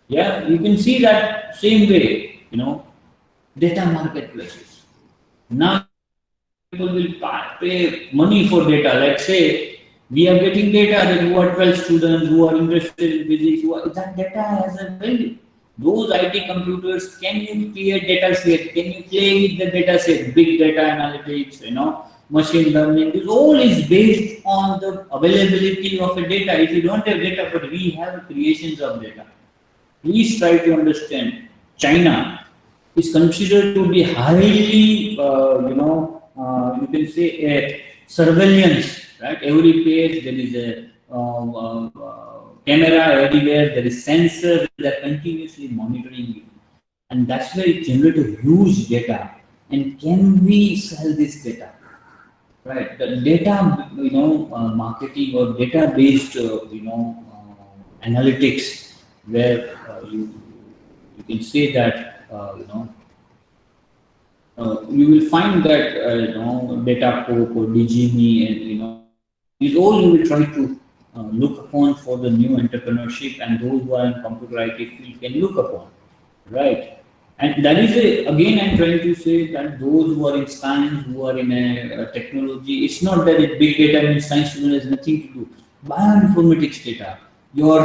Speaker 2: Yeah, you can see that same way, data marketplaces. Now people will pay money for data. Let's say we are getting data that who are 12 students who are interested in physics, that data has a value. Those IT computers, can you create data set? Can you play with the data set? Big data analytics, machine learning. This all is based on the availability of a data. If you don't have data, but we have creations of data. Please try to understand. China is considered to be highly, you can say a surveillance, right? Every page there is a camera everywhere. There is sensors that are continuously monitoring you, and that's where it generates a huge data. And can we sell this data? Right, the data, marketing or data-based, analytics, where you can say that, you will find that, data or DGME and, these all you will try to look upon for the new entrepreneurship, and those who are in computer IT field can look upon, right? And that is again, I'm trying to say that those who are in science, who are in a technology, it's not that big data means science student has nothing to do. Bioinformatics data, your,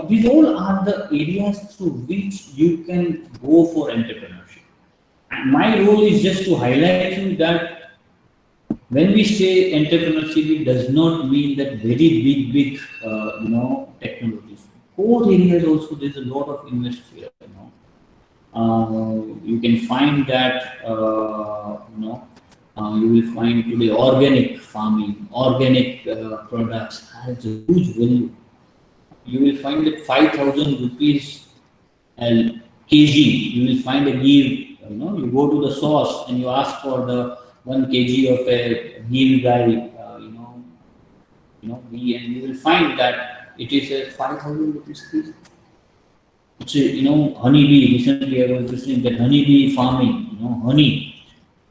Speaker 2: these all are the areas through which you can go for entrepreneurship. And my role is just to highlight you that when we say entrepreneurship, it does not mean that very big, technologies. core areas also there's a lot of investment here. You can find that you will find today organic farming, organic products has a huge value. You will find that 5,000 rupees a kg. You will find a ghee. You go to the source and you ask for the 1 kg of a ghee guy. Ghee, and you will find that it is a 5,000 rupees kg. It's a, honeybee. Recently, I was listening that honeybee farming. Honey.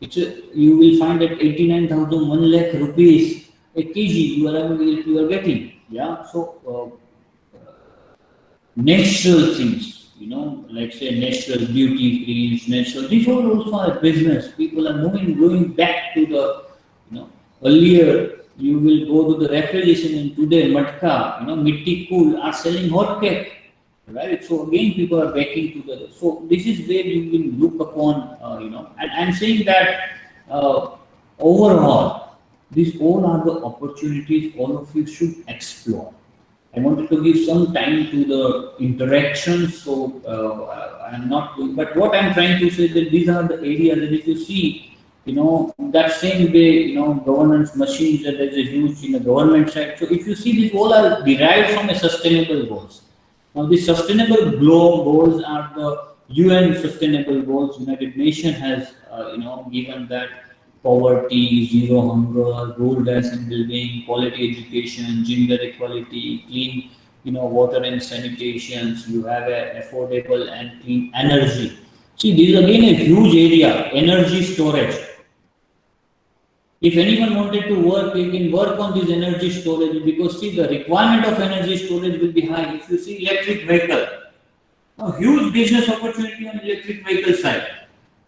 Speaker 2: You will find that 89,000, 1 lakh rupees a kg you are getting. Yeah. So natural things, like say natural beauty creams, natural. These are also a business. People are going back to the, earlier. You will go to the refrigeration and today Matka, Mitti Cool are selling hot cake. Right, so again, people are backing together. So this is where you will look upon, and I'm saying that overall, these all are the opportunities all of you should explore. I wanted to give some time to the interactions, so I'm not doing, but what I'm trying to say is that these are the areas, and if you see, that same way, governance machines, that there's a huge in the government side. So if you see, these all are derived from a sustainable goals. Now, the sustainable goals are the UN sustainable goals. United Nations has, given that poverty, zero hunger, rural gas and well-being, quality education, gender equality, clean, water and sanitation. You have a affordable and clean energy. See, this is again a huge area, energy storage. If anyone wanted to work, you can work on this energy storage, because see, the requirement of energy storage will be high. If you see electric vehicle, a huge business opportunity on electric vehicle side,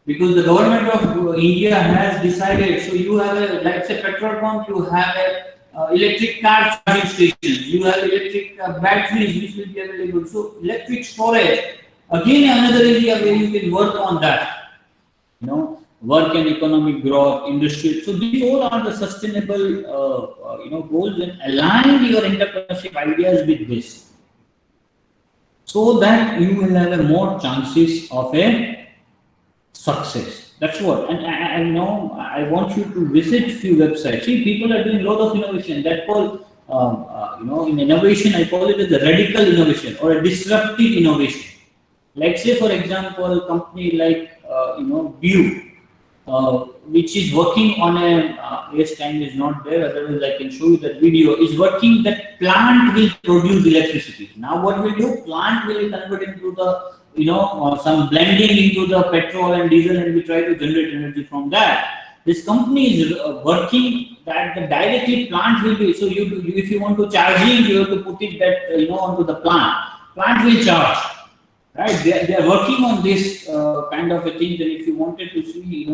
Speaker 2: because the government of India has decided. So you have a, like say, petrol pump, you have a electric car charging stations, you have electric batteries which will be available. So electric storage, again another area where you can work on that. Work and economic growth, industry. So these all are the sustainable, goals, and align your entrepreneurship ideas with this, so that you will have a more chances of a success. That's what. And I know I want you to visit few websites. See, people are doing a lot of innovation. That called, in innovation, I call it as a radical innovation or a disruptive innovation. Like say, for example, a company like, BU. Which is working on a, yes, time is not there, otherwise I can show you that video, is working that plant will produce electricity. Now what will do, plant will convert into the, some blending into the petrol and diesel, and we try to generate energy from that. This company is working that the directly plant will be, so if you want to charging, you have to put it that, onto the plant will charge. Right, they are working on this kind of a thing. And if you wanted to see,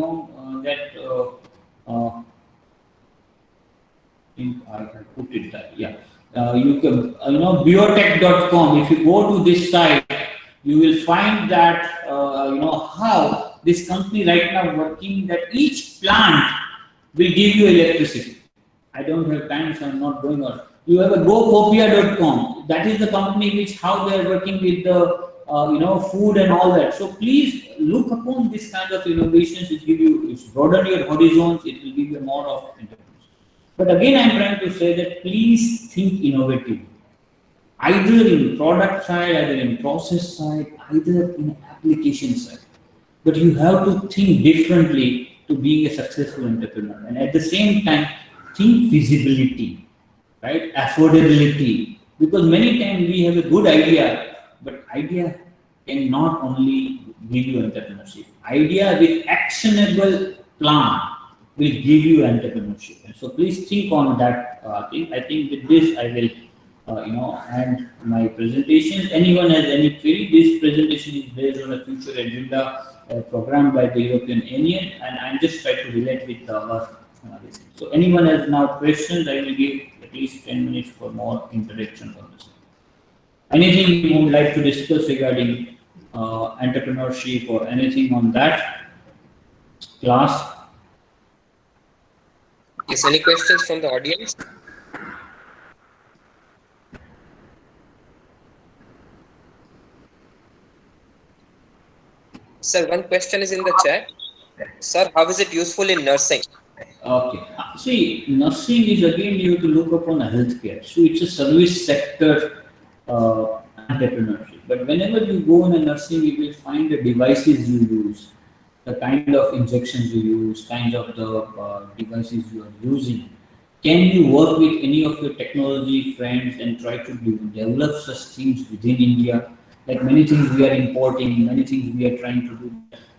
Speaker 2: I put it that, yeah. You can, biotech.com. If you go to this site, you will find that, how this company right now working that each plant will give you electricity. I don't have time, so I'm not going on. You have a gocopia.com. That is the company which how they are working with the food and all that. So please look upon this kind of innovations. It give you, it's broaden your horizons. It will give you more of enterprise. But again, I'm trying to say that please think innovative, either in product side, either in process side, either in application side. But you have to think differently to being a successful entrepreneur, and at the same time, think feasibility, right? Affordability, because many times we have a good idea. But idea can not only give you entrepreneurship. Idea with actionable plan will give you entrepreneurship. And so please think on that thing. I think with this I will, end my presentation. Anyone has any query? This presentation is based on a future agenda programmed by the European Union, and I'm just trying to relate with our. So anyone has now questions? I will give at least 10 minutes for more interaction on this. Anything you would like to discuss regarding entrepreneurship or anything on that class?
Speaker 1: Yes, any questions from the audience? Sir, one question is in the chat. Sir, how is it useful in nursing?
Speaker 2: Okay. See, nursing is again you have to look upon a healthcare. So it's a service sector entrepreneurship. But whenever you go in a nursing, you will find the devices you use, the kind of injections you use, kind of the devices you are using. Can you work with any of your technology friends and try to develop such things within India? Like many things we are importing, many things we are trying to do,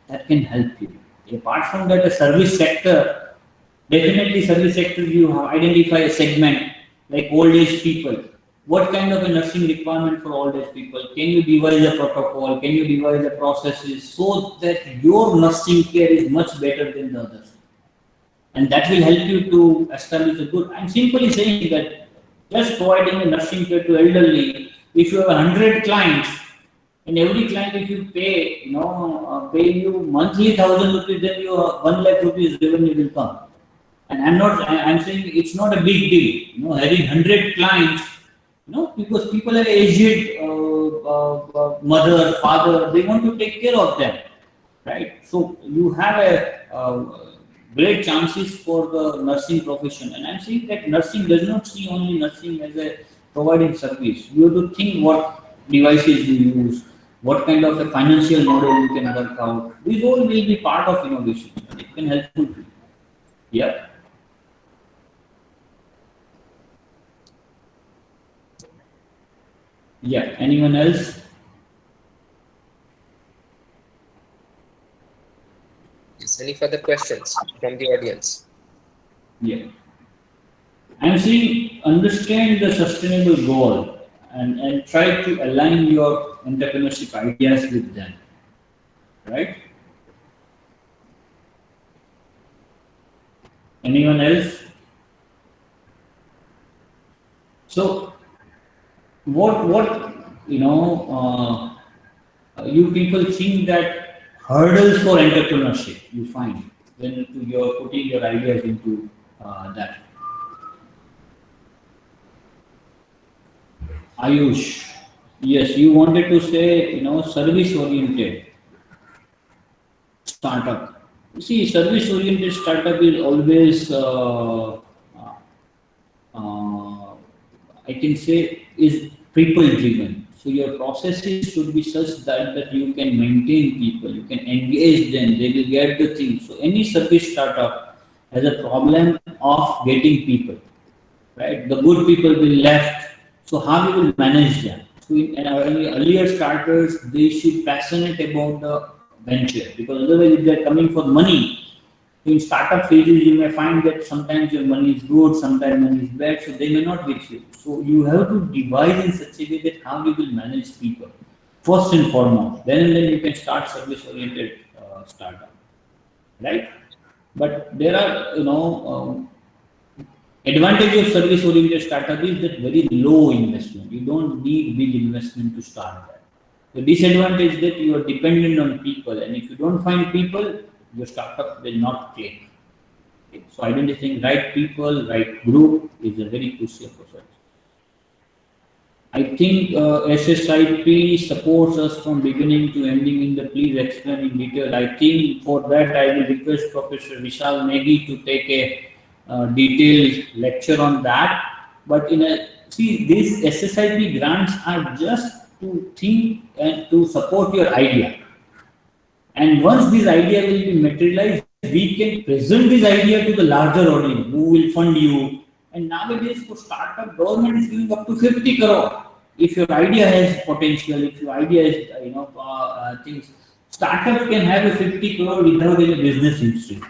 Speaker 2: that can help you. Apart from that, the service sector, definitely service sector, you have identify a segment like old age people. What kind of a nursing requirement for old age people? Can you devise a protocol? Can you devise a processes so that your nursing care is much better than the others? And that will help you to establish a good. I'm simply saying that just providing a nursing care to elderly, if you have 100 clients, and every client if you pay, pay you monthly 1,000 rupees, then your 1 lakh rupees revenue will come. And I'm saying it's not a big deal, having 100 clients, because people are aged, mother, father, they want to take care of them, right? So you have great chances for the nursing profession. And I'm saying that nursing does not see only nursing as a providing service. You have to think what devices you use, what kind of a financial model you can work out. These all will be part of innovation. It can help you. Yeah. Yeah. Anyone else?
Speaker 1: Yes, any further questions from the audience?
Speaker 2: Yeah. I'm saying understand the sustainable goal and try to align your entrepreneurship ideas with them. Right? Anyone else? So what you people think that hurdles for entrepreneurship you find when you're putting your ideas into that? Ayush, yes, you wanted to say, service oriented startup. You see, service oriented startup is always, uh, I can say, is people driven. So your processes should be such that you can maintain people, you can engage them, they will get the thing. So any service startup has a problem of getting people, right? The good people will left. So how you will manage them? So in our earlier starters, they should passionate about the venture, because otherwise if they're coming for money, in startup phases you may find that sometimes your money is good, sometimes money is bad, so they may not with you. So you have to devise in such a way that how you will manage people first and foremost. Then and then you can start service oriented startup, right? But there are advantage of service oriented startup is that very low investment. You don't need big investment to start that. The disadvantage that you are dependent on people, and if you don't find people, your startup will not click. Okay, so identifying right people, right group is a very crucial process. I think SSIP supports us from beginning to ending in the please explain in detail. I think for that I will request Professor Vishal Negi to take a detailed lecture on that. But see, these SSIP grants are just to think and to support your idea. And once this idea will be materialized, we can present this idea to the larger audience who will fund you. And nowadays, for startup, government is giving up to 50 crore. If your idea has potential, if your idea is, things, startup can have a 50 crore without any business history,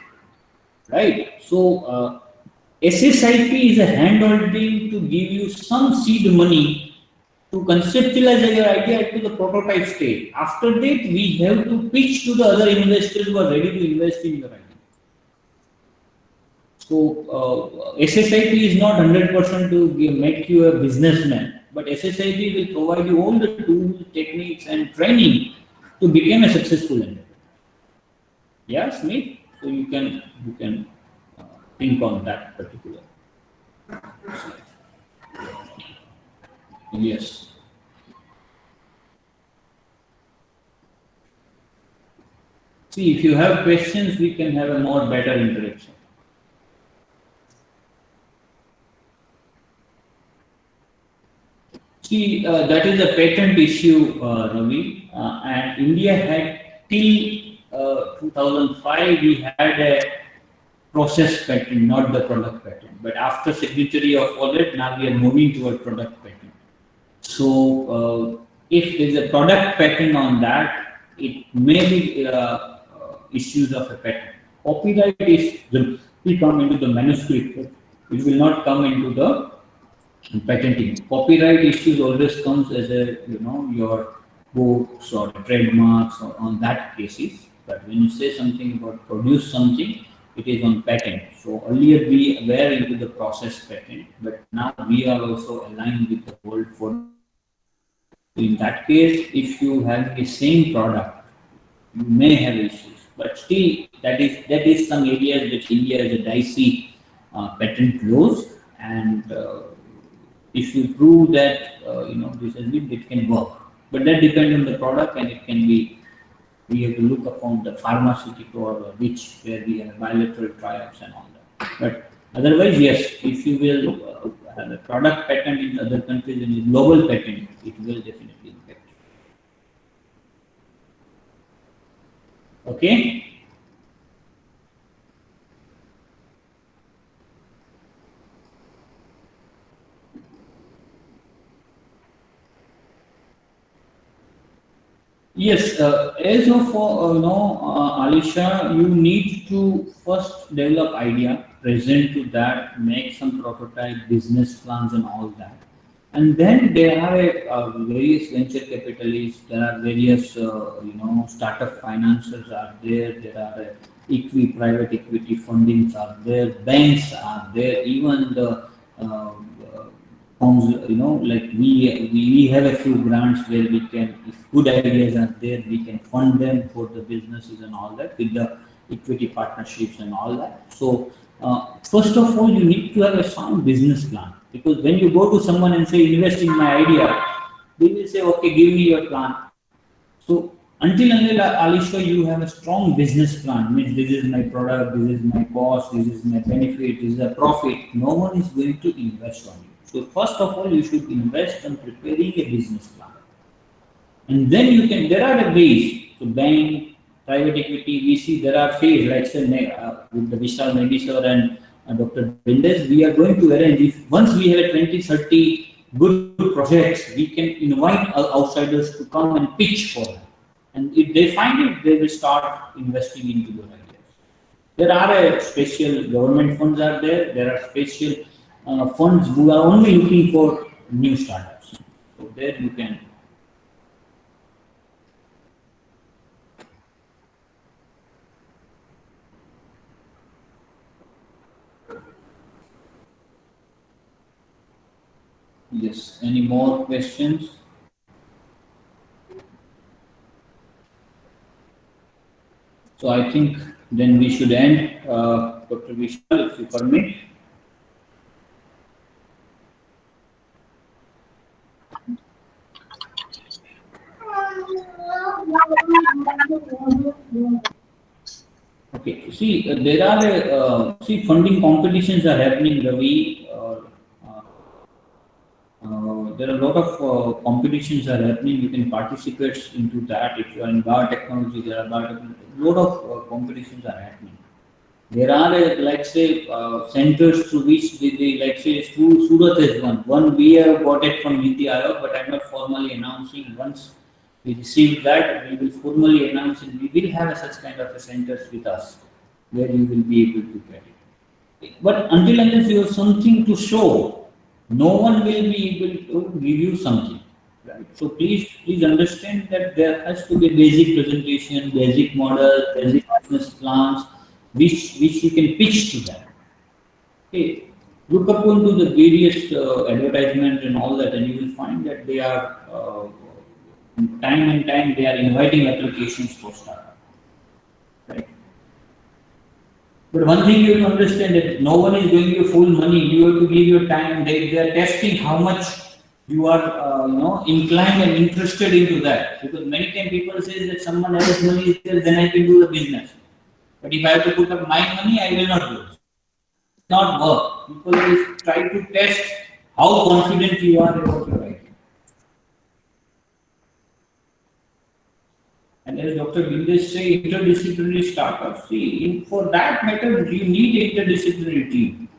Speaker 2: right? So, SSIP is a hand-holding to give you some seed money to conceptualize your idea to the prototype stage. After that, we have to pitch to the other investors who are ready to invest in your idea. So SSIP is not 100% to make you a businessman, but SSIP will provide you all the tools, techniques, and training to become a successful entrepreneur. Yeah, Smith. So you can think on that particular. Yes. See, if you have questions, we can have a more better interaction. See, that is a patent issue, Ravi, and India had till 2005 we had a process patent, not the product patent. But after signatory of OLED, now we are moving toward product patent. So, if there is a product patent on that, it may be issues of a patent. Copyright is will come into the manuscript. It will not come into the patenting. Copyright issues always comes as a your books or trademarks or on that cases. But when you say something about produce something, it is on patent. So earlier we were into the process patent, but now we are also aligned with the world for. In that case, if you have the same product, you may have issues. But still, that is some areas which India is a dicey patent laws, and if you prove that this has been, it can work. But that depends on the product, and it can be. We have to look upon the pharmaceutical or which where we have bilateral triumphs and all that. But otherwise, yes, if you will have a product patent in other countries and a global patent, it will definitely impact. Okay. Yes, as of Alisha, you need to first develop idea, present to that, make some prototype, business plans, and all that. And then there are various venture capitalists. There are various startup financiers are there. There are private equity fundings are there. Banks are there. Even the firms, like we have a few grants where we can, if good ideas are there, we can fund them for the businesses and all that with the equity partnerships and all that. So first of all, you need to have a sound business plan, because when you go to someone and say invest in my idea, they will say, okay, give me your plan. So until Alisha, you have a strong business plan, means this is my product, this is my cost, this is my benefit, this is a profit, no one is going to invest on you. So first of all, you should invest on preparing a business plan. And then you can, there are ways to bank, private equity, VC, there are phases, like say with the Vishal Medisar and Dr. Bindes, we are going to arrange, if once we have a 20, 30 good projects, we can invite outsiders to come and pitch for them. And if they find it, they will start investing into your ideas. There are special government funds are there. There are special funds who are only looking for new startups. So there you can. Yes. Any more questions? So I think then we should end, Dr. Vishal, if you permit. Okay. See, there are funding competitions are happening, Ravi. There are a lot of competitions are happening. You can participate into that. If you are in biotechnology, there are a lot of competitions are happening. There are like say centers through which they like say Surat is one. One we have got it from Niti Aayog, but I'm not formally announcing. Once we receive that, we will formally announce, and we will have such kind of a centers with us where you will be able to get it. But until unless you have something to show, no one will be able to give you something. Right? So please understand that there has to be basic presentation, basic model, basic business plans, which you can pitch to them. Okay. Look up into the various advertisements and all that, and you will find that they are time and time they are inviting applications for startup. Right. But one thing you have to understand that no one is giving you full money. You have to give your time. They are testing how much you are inclined and interested into that, because many times people say that someone else's money is there, then I can do the business. But if I have to put up my money, I will not do it. Not work. People will try to test how confident you are about your idea. And as Dr. Bindesh say, interdisciplinary startups. See, for that matter, you need interdisciplinary team.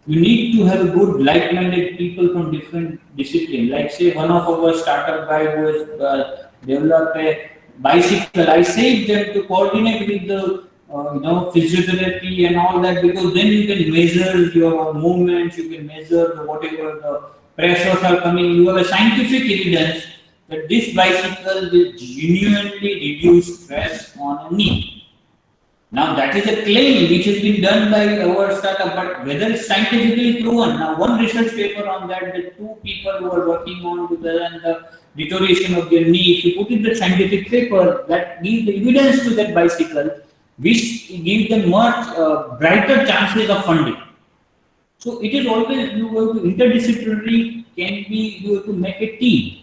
Speaker 2: You need to have good, like-minded people from different disciplines. Like say, one of our startup guy who has developed a bicycle. I saved them to coordinate with the physiotherapy and all that, because then you can measure your movements, you can measure whatever the pressures are coming. You have a scientific evidence that this bicycle will genuinely reduce stress on a knee. Now that is a claim which has been done by our startup, but whether it's scientifically proven. Now one research paper on that, the two people who are working on together and the deterioration of their knee, if you put in the scientific paper, that gives the evidence to that bicycle, which gives them much brighter chances of funding. So it is always, you have to interdisciplinary can be, you have to make a team.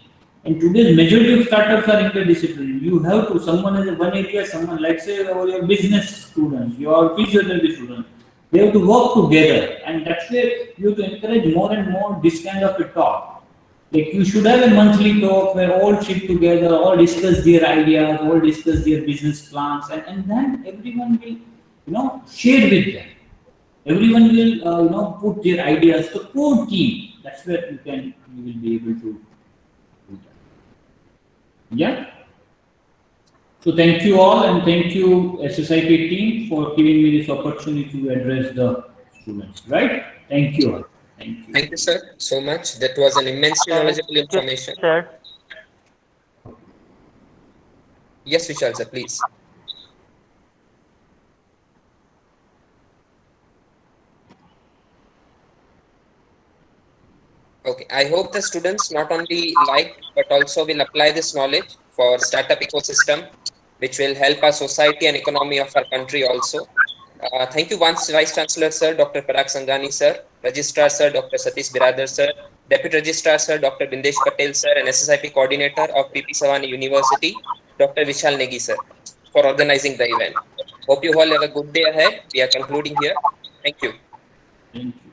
Speaker 2: And today's majority of startups are interdisciplinary. You have to, someone is one area, someone like say your business students, your physiotherapy students, they have to work together. And that's where you have to encourage more and more this kind of a talk. Like you should have a monthly talk where all sit together, all discuss their ideas, all discuss their business plans, and then everyone will, share with them. Everyone will, put their ideas. The core team. That's where you will be able to do that. Yeah. So thank you all, and thank you SSIP team for giving me this opportunity to address the students. Right? Thank you all. Thank you.
Speaker 1: Thank you, sir, so much. That was an immensely knowledgeable information.
Speaker 4: Sir,
Speaker 1: Yes, Vishal sir, please. Okay, I hope the students not only like but also will apply this knowledge for startup ecosystem, which will help our society and economy of our country also. Thank you once, Vice Chancellor Sir, Dr. Parag Sanghani Sir, Registrar Sir, Dr. Satish Biradar Sir, Deputy Registrar Sir, Dr. Bindesh Patel Sir, and SSIP Coordinator of PP Savani University, Dr. Vishal Negi Sir, for organizing the event. Hope you all have a good day ahead. We are concluding here. Thank you.
Speaker 2: Thank you.